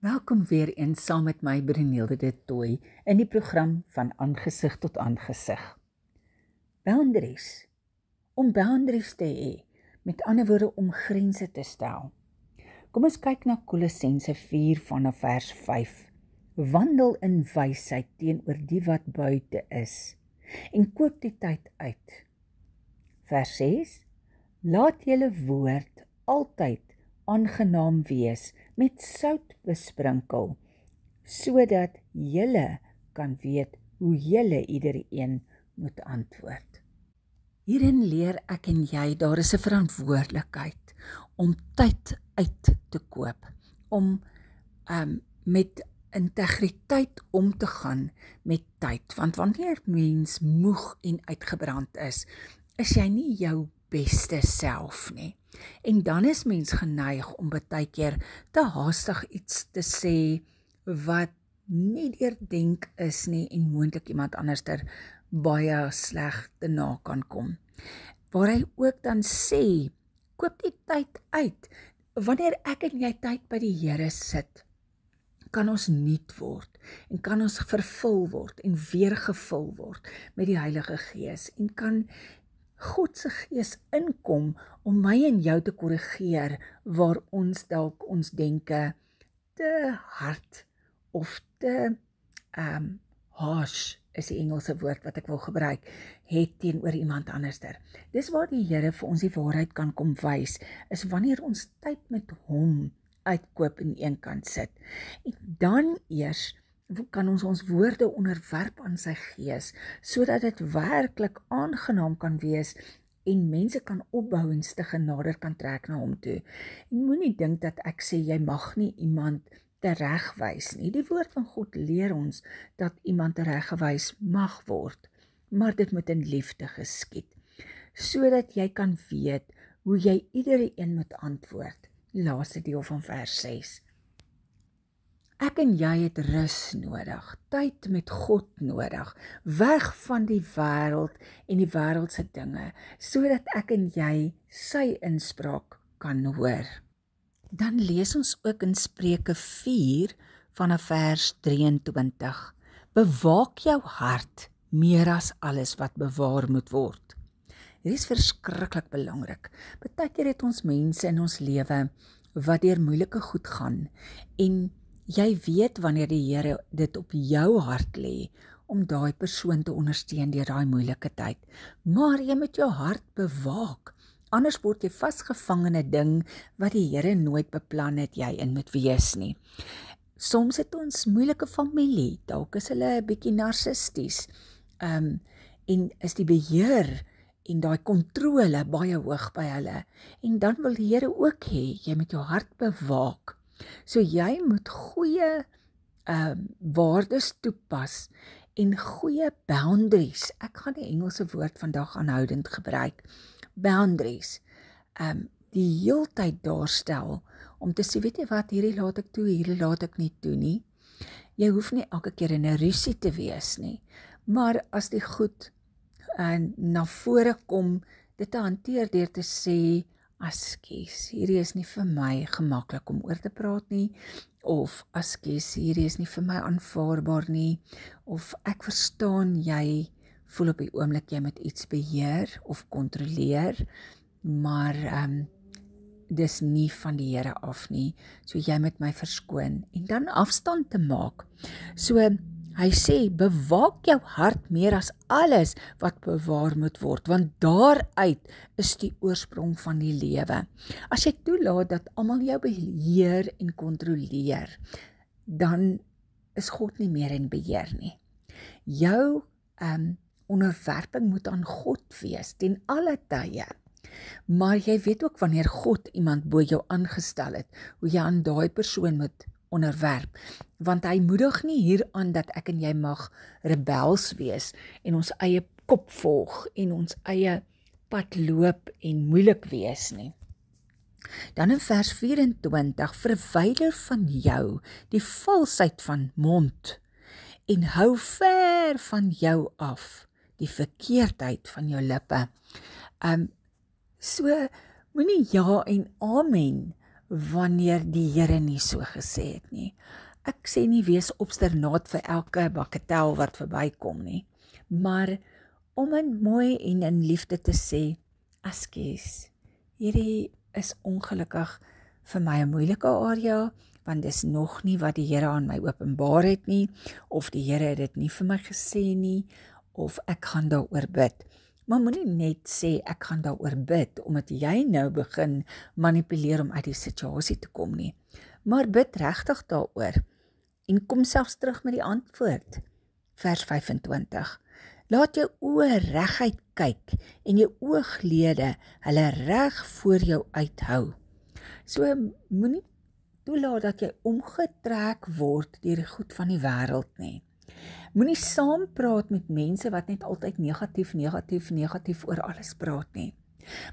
Welkom weer eens saam met my Brunilde de Tooy in die program van Aangesig tot Aangesig. Boundaries. Om boundaries te hê, met ander woorde om grense te stel. Kom ons kyk na Kolossense 4 vanaf vers 5. Wandel in wysheid teenoor die wat buite is en koop die tyd uit. Vers 6. Laat julle woord altyd aangenaam wees, met sout besprinkel, sodat julle kan weet hoe julle iedereen moet antwoord. Hierin leer ek en jy, daar is 'n verantwoordelikheid om tyd uit te koop, om met integriteit om te gaan met tyd, want wanneer mens moeg en uitgebrand is jy nie jou beste self nie. En dan is mens geneig om baie keer te haastig iets te sê wat nie deurdenk is nie en moontlik iemand anderster baie sleg te na kan kom. Waar hy ook dan sê, koop die tyd uit. Wanneer ek en jy tyd by die Here sit, kan ons nuut word en kan ons vervul word en weer gevul word met die Heilige Gees en kan God se Gees inkom om my en jou te korrigeer waar ons dalk ons denke te hard of te harsh is die Engelse woord wat ek wil gebruik, het teenoor iemand anderster. Dis waar die Here vir ons die waarheid kan kom wys, is wanneer ons tyd met hom uitkoop en een kant sit. En dan eers kan ons woorde onderwerp aan sy Gees, sodat dit werklik aangenaam kan wees en mense kan opbou en stig en nader kan trek na hom toe. En moenie dink dat ek sê jy mag nie iemand teregwys nie. Die woord van God leer ons dat iemand tereggewys mag word, maar dit moet in liefde geskied, sodat jy kan weet hoe jy iedereen moet antwoord. Laaste deel van vers 6. Ek en jy het rus nodig, tyd met God nodig, weg van die wêreld en die wêreldse dinge, sodat ek en jy sy inspraak kan hoor. Dan lees ons ook in Spreuke 4 vanaf vers 23. Bewaak jou hart meer as alles wat bewaar moet word. Dit is verskriklik belangrik. Partykeer het ons mense in ons lewe wat deur moeilike goed gaan en jy weet wanneer die Here dit op jou hart lê om daai persoon te ondersteun deur daai moeilike tyd. Maar jy moet jou hart bewaak. Anders word jy vasgevang in 'n ding wat die Here nooit beplan het jy in moet wees nie. Soms het ons moeilike familie, dalk is hulle 'n bietjie narcisties, en is die beheer en daai kontrole baie hoog by hulle. En dan wil die Here ook hê, jy moet jou hart bewaak. So jy moet goeie waardes toepas en goeie boundaries. Ek gaan die Engelse woord vandag aanhoudend gebruik. Boundaries. Die heeltyd daarstel om te sê, weet jy wat, hierdie laat ek toe, hierdie laat ek nie toe nie. Jy hoef nie elke keer in 'n rusie te wees nie. Maar as die goed na vore kom, dit te hanteer deur te sê, askies, hierdie is nie vir my gemaklik om oor te praat nie, of askies, hierdie is nie vir my aanvaarbaar nie, of ek verstaan jy voel op die oomblik jy moet iets beheer of kontroleer, maar dis nie van die Here af nie, so jy moet my verskoon, en dan afstand te maak. So hy sê, bewaak jou hart meer as alles wat bewaar moet word, want daaruit is die oorsprong van die lewe. As jy toelaat dat almal jou beheer en kontroleer, dan is God nie meer in beheer nie. Jou onderwerping moet aan God wees, ten alle tye. Maar jy weet ook wanneer God iemand bo jou aangestel het, hoe jy aan daai persoon moet onderwerp, want hy moedig nie hier aan dat ek en jy mag rebels wees en ons eie kop volg en ons eie pad loop en moeilik wees nie. Dan in vers 24, verwyder van jou die valsheid van mond en hou ver van jou af die verkeerdheid van jou lippe. So moenie ja en amen wanneer die Here nie so gesê het nie. Ek sê nie wees obsternaat vir elke bakketel wat verbykom nie, maar om in mooi en in liefde te sê, ekskuus, hierdie is ongelukkig vir my 'n moeilike area, want dis nog nie wat die Here aan my openbaar het nie, of die Here het dit nie vir my gesê nie, of ek gaan daaroor bid. Maar moenie net sê ek gaan daaroor bid, omdat jy nou begin manipuleer om uit die situasie te kom nie. Maar bid regtig daaroor, en kom selfs terug met die antwoord. Vers 25. Laat jou oë reguit kyk, en jou ooglede hulle reg voor jou uithou. So moenie toelaat dat jy omgetrek word deur die goed van die wêreld nie. Moenie saampraat met mense wat net altyd negatief oor alles praat nie.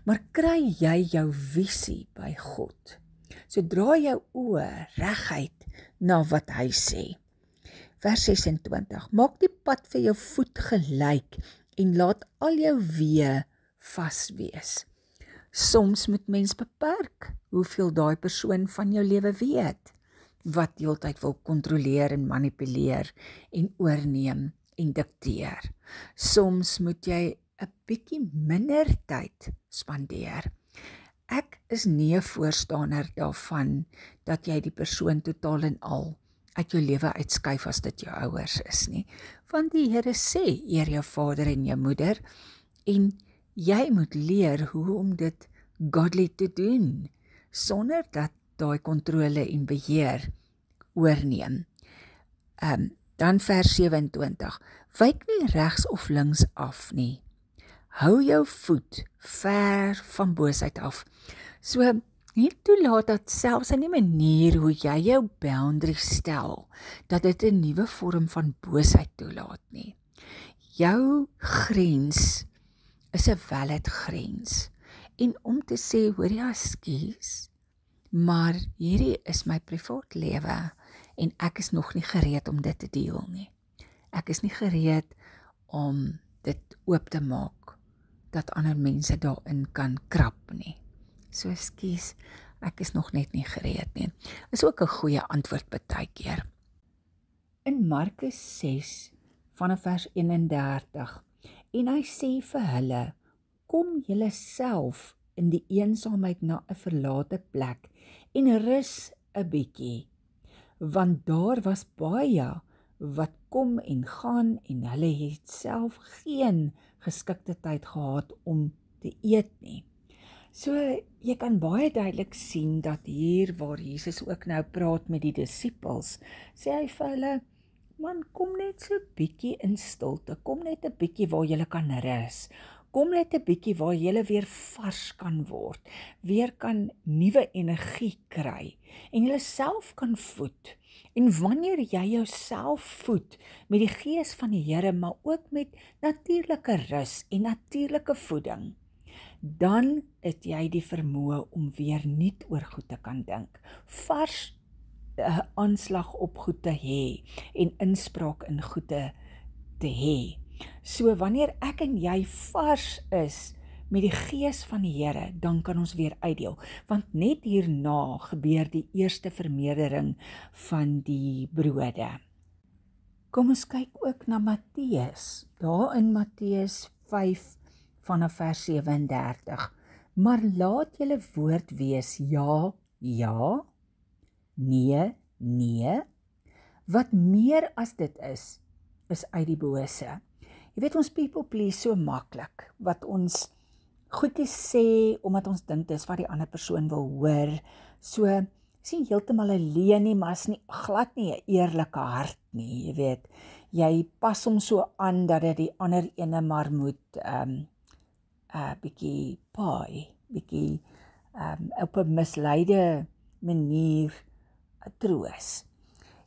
Maar kry jy jou visie by God. So draai jou oë reguit na wat hy sê. Vers 26. Maak die pad vir jou voet gelyk en laat al jou weë vas wees. Soms moet mens beperk hoeveel daai persoon van jou lewe weet, wat deeltyd wil kontroleer en manipuleer en oorneem en dikteer. Soms moet jy 'n bietjie minder tyd spandeer. Ek is nie 'n voorstander daarvan dat jy die persoon totaal en al uit jou lewe uitskuif as dit jou ouers is nie. Want die Here sê, eer jou vader en jou moeder, en jy moet leer hoe om dit godly te doen, sonder dat daai kontrole en beheer oorneem. Dan vers 27, wyk nie regs of links af nie. Hou jou voet ver van boosheid af. So, nie toelaat dat selfs in die manier hoe jy jou boundaries stel, dat dit 'n nuwe vorm van boosheid toelaat nie. Jou grens is 'n valid grens. En om te sê, hoor jy, ekskuus, maar hierdie is my privaat lewe en ek is nog nie gereed om dit te deel nie. Ek is nie gereed om dit oop te maak, dat ander mense daarin kan krap nie. So ekskuus, ek is nog net nie gereed nie. Is ook 'n goeie antwoord partykeer. In Markus 6 vanaf vers 31, en hy sê vir hulle, kom julle self in die eensaamheid na 'n verlate plek en rus 'n bietjie, want daar was baie wat kom en gaan en hulle het self geen geskikte tyd gehad om te eet nie. So jy kan baie duidelik sien dat hier waar Jesus ook nou praat met die disippels, sê hy vir hulle, man, kom net so bietjie in stilte, kom net 'n bietjie waar jy kan rus, kom net 'n bietjie waar jy weer vars kan word, weer kan nuwe energie kry, en jy self kan voed. En wanneer jy jouself voed met die gees van die Here, maar ook met natuurlike rus en natuurlike voeding, dan het jy die vermoë om weer nuut oor goed te kan dink, vars aanslag op goed te hê en inspraak in goede te hê. So wanneer ek en jy vars is met die gees van die Here, dan kan ons weer uitdeel, want net hierna gebeur die eerste vermeerdering van die brode. Kom ons kyk ook na Matteus, daar in Matteus 5 vanaf vers 37, maar laat julle woord wees ja, ja, nee, nee, wat meer as dit is uit die bose. Jy weet, ons people please so maklik, wat ons goedjies sê, omdat ons dink dis wat die ander persoon wil hoor, so, sien heeltemal 'n leuen nie, maar is nie, glad nie 'n eerlike hart nie, jy weet, jy pas hom so aan, dat dit die ander ene maar moet, bietjie paai, bietjie, op 'n misleide manier troos.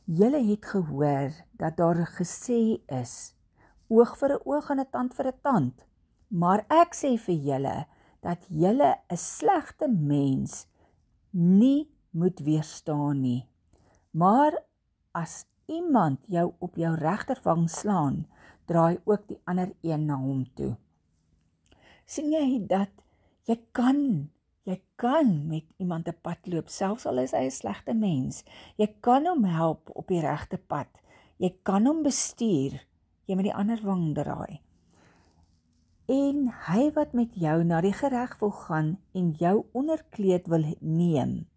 Julle het gehoor, dat daar gesê is, oog vir 'n oog en 'n tand vir 'n tand, maar ek sê vir julle, dat julle 'n slegte mens nie moet weerstaan nie. Maar as iemand jou op jou regterwang slaan, draai ook die ander een na hom toe. Sien jy dat jy kan Jy kan met iemand 'n pad loop, selfs al is hy 'n slegte mens. Jy kan hom help op die regte pad. Jy kan hom bestuur. Jy moet die ander wang draai. En hy wat met jou na die gereg wil gaan en jou onderkleed wil neem,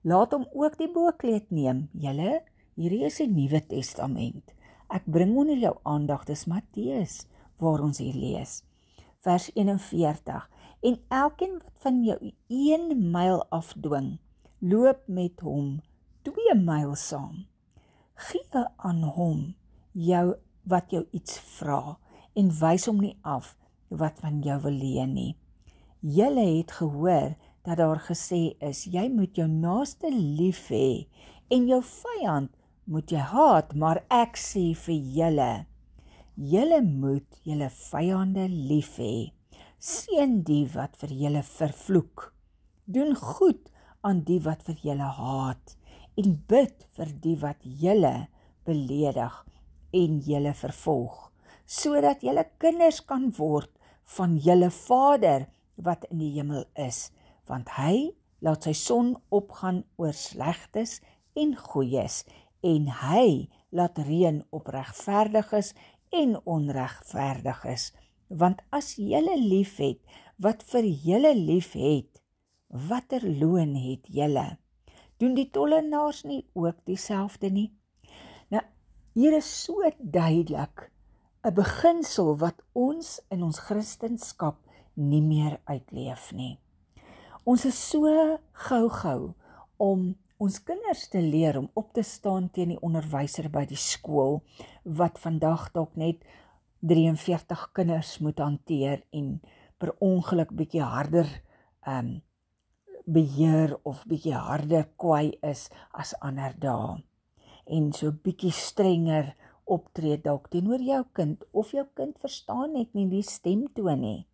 laat hom ook die bokleed neem. Julle, hierdie is die Nuwe Testament. Ek bring onder jou aandag, dis Matteus, waar ons hier lees. Vers 41. En elkeen wat van jou 1 myl afdwing, loop met hom 2 myl saam. Gee aan hom wat jou iets vra en wys hom nie af wat van jou wil leen nie. Julle het gehoor dat daar gesê is, jy moet jou naaste lief hê en jou vyand moet jy haat, maar ek sê vir julle, julle moet julle vyande lief hê. Seën die wat vir julle vervloek. Doen goed aan die wat vir julle haat en bid vir die wat julle beledig en julle vervolg, sodat julle kinders kan word van julle Vader wat in die hemel is, want hy laat sy son opgaan oor slegtes en goeies, en hy laat reën op regverdiges en onregverdiges. Want as julle lief het wat vir julle lief het, watter loon het julle? Doen die tollenaars nie ook dieselfde nie? Nou, hier is so duidelik 'n beginsel wat ons in ons Christendom nie meer uitleef nie. Ons is so gou om ons kinders te leer om op te staan teen die onderwyser by die skool, wat vandag dalk net 43 kinders moet hanteer en per ongeluk bietjie harder beheer of bietjie harder kwaai is as ander dae. En so bietjie strenger optree dalk teenoor jou kind, of jou kind verstaan net nie die stemtoon nie.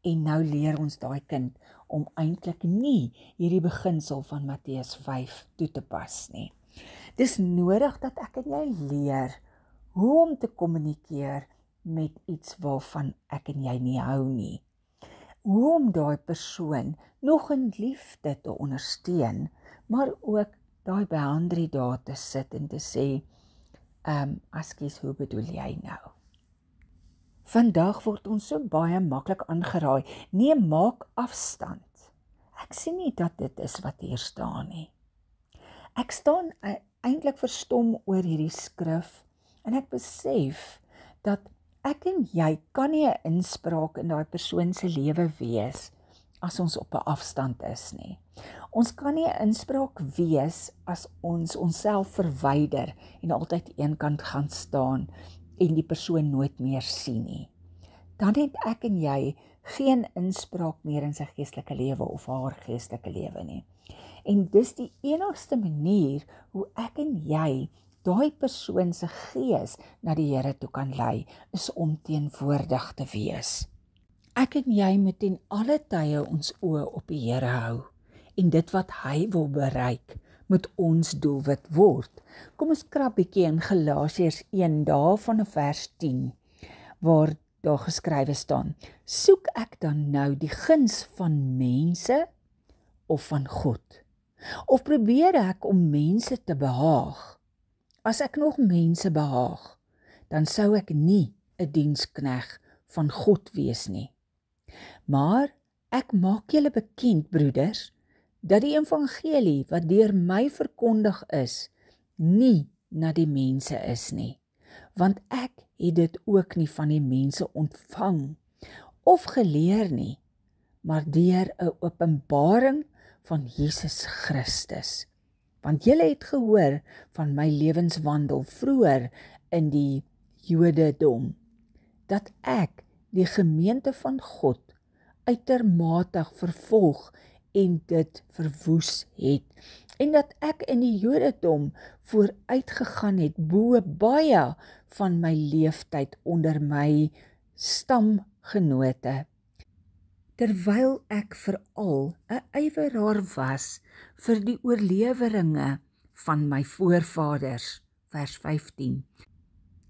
En nou leer ons daai kind om eintlik nie hierdie beginsel van Matteus 5 toe te pas nie. Dis nodig dat ek en jy leer hoe om te kommunikeer met iets waarvan ek en jy nie hou nie. Hoe om daai persoon nog in liefde te ondersteun, maar ook daai boundary daar te sit en te sê, askies, hoe bedoel jy nou? Vandag word ons so baie maklik aangeraai, nee, maak afstand. Ek sien nie dat dit is wat hier staan nie. Ek staan eintlik verstom oor hierdie skrif, en ek besef dat ek en jy kan nie 'n inspraak in daai persoon se lewe wees as ons op 'n afstand is nie. Ons kan nie 'n inspraak wees as ons onsself verwyder en altyd eenkant gaan staan en die persoon nooit meer sien nie. Dan het ek en jy geen inspraak meer in sy geestelike lewe of haar geestelike lewe nie. En dis die enigste manier hoe ek en jy daai persoon se gees na die Here toe kan lei, is om teenwoordig te wees. Ek en jy moet ten alle tye ons oë op die Here hou, en dit wat hy wil bereik, moet ons doelwit word. Kom ons krap bietjie in Galasiërs 1 daarvan vers 10, waar daar geskrywe staan, soek ek dan nou die guns van mense of van God? Of probeer ek om mense te behaag? As ek nog mense behaag, dan sou ek nie 'n dienskneg van God wees nie. Maar ek maak julle bekend, broeders, dat die evangelie wat deur my verkondig is, nie na die mense is nie. Want ek het dit ook nie van die mense ontvang of geleer nie, maar deur 'n openbaring van Jesus Christus. Want julle het gehoor van my lewenswandel vroeër in die Jodendom, dat ek die gemeente van God uitermate vervolg en dit verwoes het, en dat ek in die Jodendom vooruitgegaan het bo baie van my leeftyd onder my stamgenote, terwyl ek veral 'n ywerhaar was vir die oorleweringe van my voorvaders, vers 15.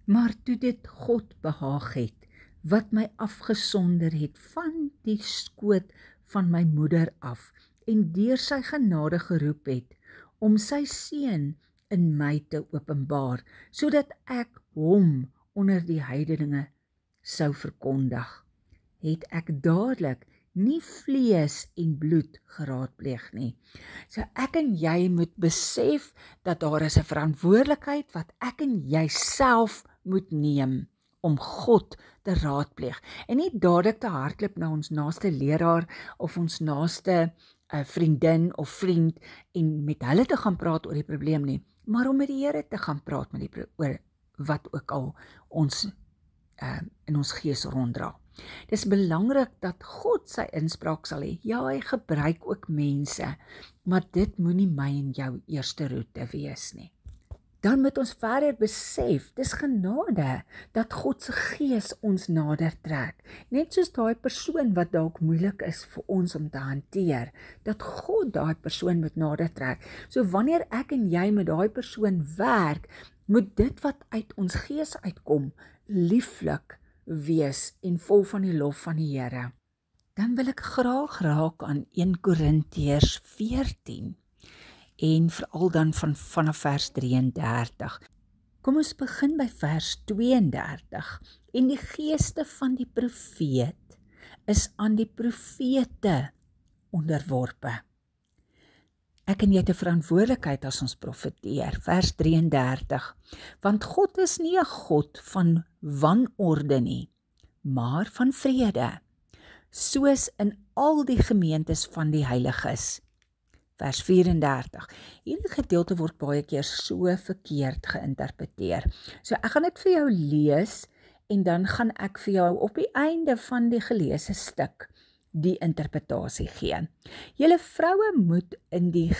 Maar toe dit God behaag het, wat my afgesonder het van die skoot van my moeder af en deur sy genade geroep het, om sy seun in my te openbaar, sodat ek hom onder die heideninge sou verkondig, het ek dadelik nie vlees en bloed geraadpleeg nie. So ek en jy moet besef dat daar is 'n verantwoordelikheid wat ek en jy self moet neem om God te raadpleeg en nie dadelik te hardloop na ons naaste leraar of ons naaste vriendin of vriend en met hulle te gaan praat oor die probleem nie, maar om met die Here te gaan praat oor wat ook al ons in ons gees ronddra. Dis belangrik dat God sy inspraak sal hê. Ja, hy gebruik ook mense, maar dit moenie my en jou eerste roete wees nie. Dan moet ons verder besef, dis genade dat God se gees ons nader trek. Net soos daai persoon wat dalk moeilik is vir ons om te hanteer, dat God daai persoon moet nader trek. So wanneer ek en jy met daai persoon werk, moet dit wat uit ons gees uitkom, lieflik wees en vol van die lof van die Here. Dan wil ek graag raak aan 1 Korintiërs 14 en veral dan vanaf vers 33. Kom ons begin by vers 32. En die geeste van die profeet is aan die profete onderworpe. Ek en jy het 'n verantwoordelikheid as ons profeteer, vers 33, want God is nie 'n God van wanorde nie, maar van vrede, soos in al die gemeentes van die heiliges. Vers 34, hierdie gedeelte word baie keer so verkeerd geïnterpreteer. So ek gaan dit vir jou lees, en dan gaan ek vir jou op die einde van die geleesde stuk die interpretasie gee. Julle vroue moet in die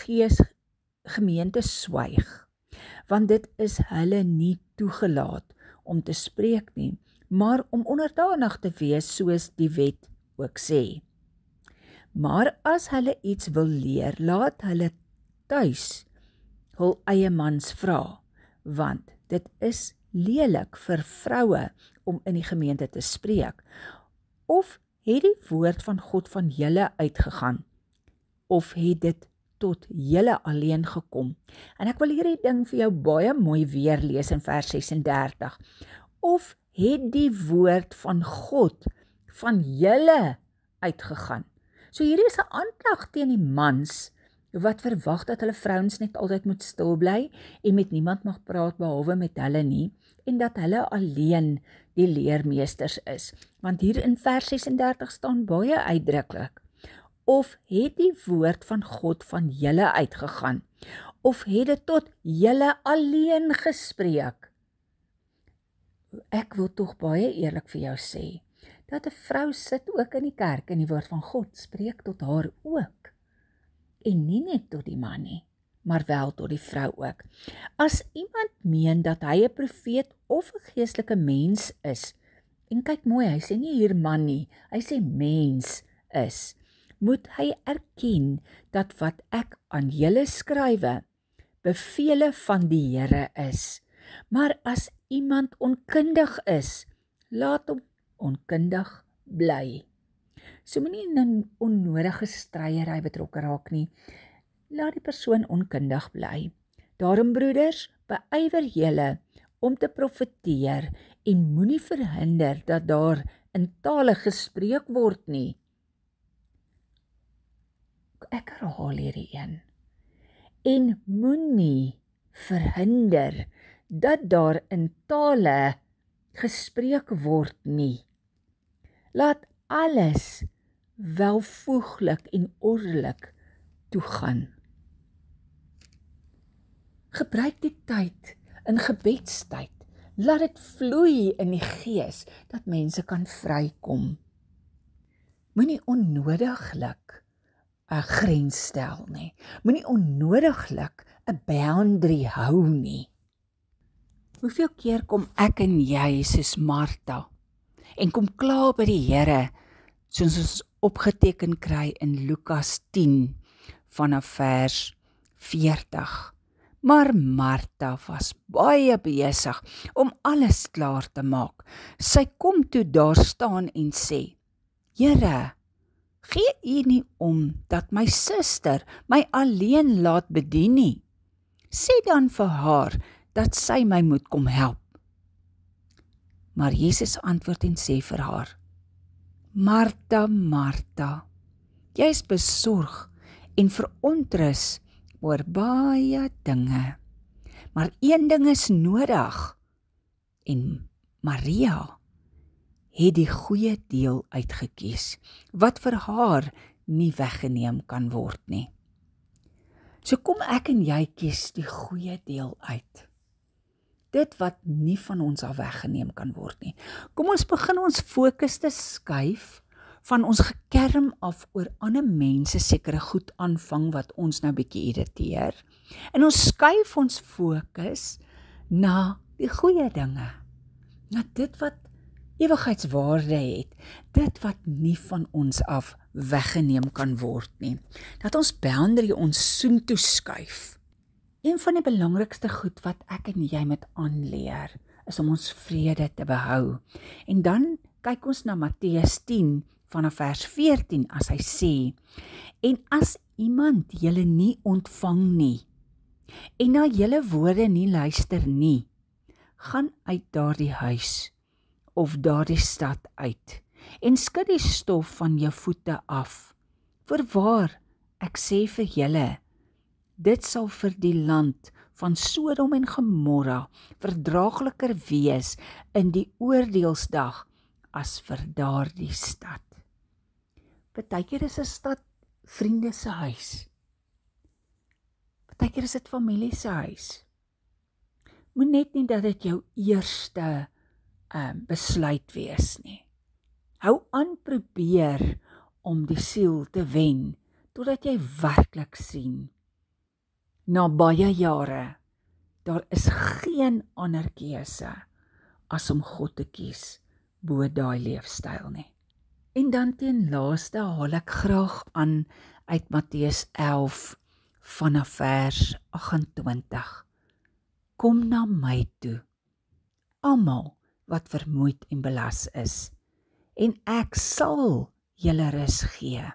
gemeente swyg, want dit is hulle nie toegelaat om te spreek nie, maar om onderdanig te wees soos die wet ook sê. Maar as hulle iets wil leer, laat hulle tuis hul eie mans vra, want dit is lelik vir vroue om in die gemeente te spreek. Of het die woord van God van julle uitgegaan, of het dit tot julle alleen gekom? En ek wil hierdie ding vir jou baie mooi weer lees in vers 36. Of het die woord van God van julle uitgegaan? So hierdie is 'n aanklag teen die mans, wat verwag dat hulle vrouens net altyd moet stil bly en met niemand mag praat behalwe met hulle nie, en dat hulle alleen die leermeesters is. Want hier in vers 36 staan baie uitdruklik, of het die woord van God van julle uitgegaan, of het dit tot julle alleen gespreek? Ek wil tog baie eerlik vir jou sê, dat 'n vrou sit ook in die kerk en die woord van God spreek tot haar ook. En nie net tot die man nie, maar wel tot die vrou ook. As iemand meen dat hy 'n profeet of 'n geestelike mens is, en kyk mooi, hy sê nie hier man nie, hy sê mens is, moet hy erken dat wat ek aan julle skrywe, bevele van die Here is. Maar as iemand onkundig is, laat hom onkundig bly. So moenie in 'n onnodige stryery betrokke raak nie. Laat die persoon onkundig bly. Daarom broeders, beywer julle om te profeteer en moenie verhinder dat daar in tale gespreek word nie. Ek herhaal hierdie een. En moenie verhinder dat daar in tale gespreek word nie. Laat alles welvoeglik en ordelik toegaan. Gebruik die tyd in gebedstyd. Laat dit vloei in die gees, dat mense kan vrykom. Moenie onnodiglik 'n grens stel nie. Moenie onnodiglik 'n boundary hou nie. Hoeveel keer kom ek en jy soos Martha en kom kla by die Here, soos ons opgeteken kry in Lukas 10 vanaf vers 40. Maar Martha was baie besig om alles klaar te maak. Sy kom toe daar staan en sê, Here, Gee U nie om dat my suster my alleen laat bedien nie. Sê dan vir haar dat sy my moet kom help. Maar Jesus antwoord en sê vir haar: Martha, Martha, jy is besorg en verontrus oor baie dinge, maar een ding is nodig, en Maria het die goeie deel uitgekies, wat vir haar nie weggeneem kan word nie. So kom ek en jy kies die goeie deel uit. Dit wat nie van ons af weggeneem kan word nie. Kom ons begin ons fokus te skuif van ons gekerm af oor ander mense sekere goed aanvang wat ons nou bietjie irriteer. En ons skuif ons fokus na die goeie dinge. Na dit wat ewigheidswaarde het, dit wat nie van ons af weggeneem kan word nie. Dat ons boundary ons soontoe skuif. Een van die belangrikste goed wat ek en jy moet aanleer, is om ons vrede te behou. En dan kyk ons na Matteus 10 vanaf vers 14 as hy sê: En as iemand julle nie ontvang nie, en na julle woorde nie luister nie, gaan uit daardie huis of daardie stad uit, en skud die stof van jou voete af. Voorwaar, ek sê vir julle, dit sal vir die land van Sodom en Gomorra verdraagliker wees in die oordeelsdag as vir daardie stad. Partykeer is 'n stad vriende se huis. Partykeer is dit familie se huis. Moet net nie dat dit jou eerste besluit wees nie. Hou aan probeer om die siel te wen, totdat jy werklik sien, na baie jare, daar is geen ander keuse as om God te kies bo daai leefstyl nie. En dan ten laaste haal ek graag aan uit Matteus 11 vanaf vers 28. Kom na my toe, almal wat vermoeid en belas is, en ek sal julle rus gee.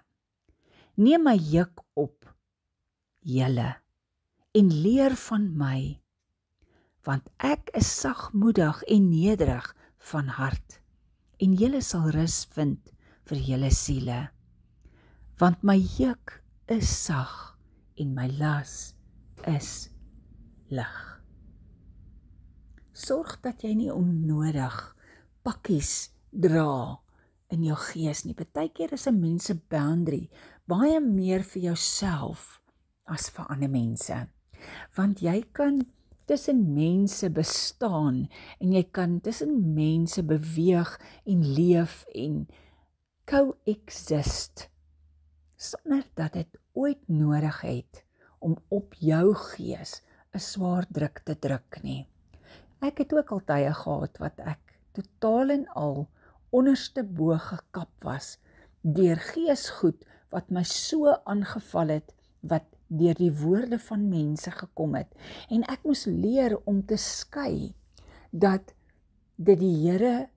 Neem my juk op, julle, en leer van my, want ek is sagmoedig en nederig van hart, en julle sal rus vind vir julle siele, want my juk is sag en my las is lig. Sorg dat jy nie onnodig pakkies dra in jou gees nie. Partykeer is 'n mens se boundary baie meer vir jouself as vir ander mense. Want jy kan tussen mense bestaan en jy kan tussen mense beweeg en leef en coexist sonder dat dit ooit nodig het om op jou gees 'n swaar druk te druk nie. Ek het ook al tye gehad wat ek totaal en al onderste bo gekap was deur geesgoed wat my so aangeval het, wat deur die woorde van mense gekom het. En ek moes leer om te skei dat dit die Here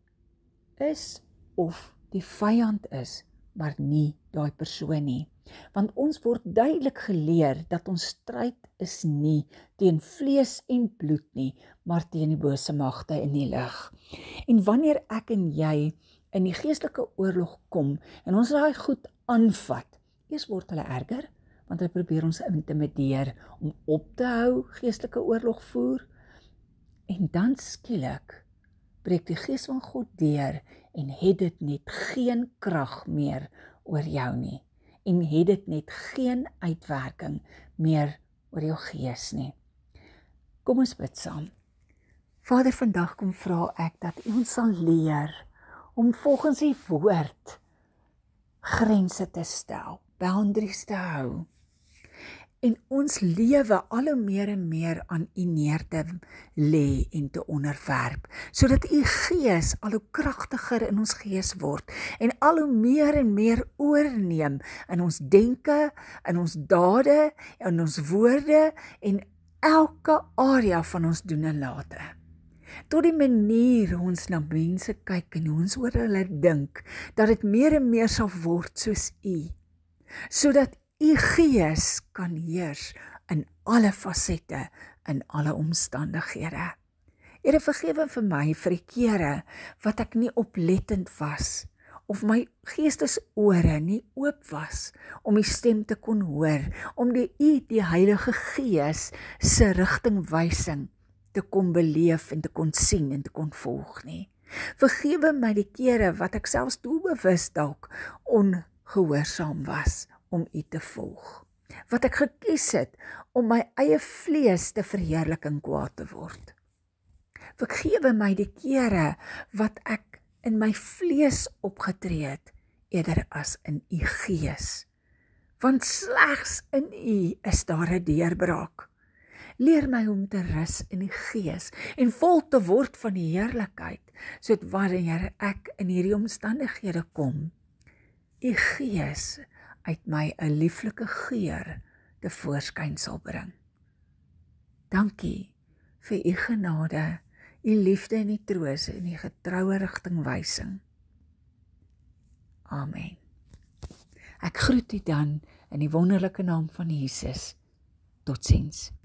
is of die vyand is, maar nie daai persoon nie. Want ons word duidelik geleer dat ons stryd is nie teen vlees en bloed nie, maar teen die bose magte in die lig. En wanneer ek en jy in die geestelike oorlog kom en ons daai goed aanvat, eers word hulle erger, want hulle probeer ons intimideer om op te hou geestelike oorlog voer, en dan skielik breek die gees van God deur en het dit net geen krag meer oor jou nie, en het dit net geen uitwerking meer oor jou gees nie. Kom ons bid saam. Vader, vandag kom vra ek dat U ons sal leer om volgens U woord grense te stel, boundaries te hou, en ons lewe al hoe meer en meer aan U neer te lê en te onderwerp, sodat U gees al hoe kragtiger in ons gees word, en al hoe meer en meer oorneem in ons denke, in ons dade, in ons woorde, en elke area van ons doen en late. tot die manier hoe ons na mense kyk en hoe ons oor hulle dink, dat dit meer en meer sal word soos U, sodat U Gees kan heers in alle fasette, in alle omstandighede. Here, vergewe vir my vir die kere wat ek nie oplettend was, of my geestesore nie oop was om die stem te kon hoor, om die Heilige Gees se rigtingwysing te kon beleef en te kon sien en te kon volg nie. Vergewe my die kere wat ek selfs doelbewus dalk ongehoorsaam was om U te volg. Wat ek gekies het om my eie vlees te verheerlik en kwaad te word. Vergewe my die kere wat ek in my vlees opgetree het, eerder as in U Gees. Want slegs in U is daar 'n deurbraak. Leer my om te rus in die Gees en vol te word van die heerlikheid, sodat wanneer ek in hierdie omstandighede kom, U Gees uit my 'n lieflike geur te voorskyn sal bring. Dankie vir U genade, U liefde en U troos en U getroue rigtingwysing. Amen. Ek groet U dan in die wonderlike naam van Jesus. Totsiens.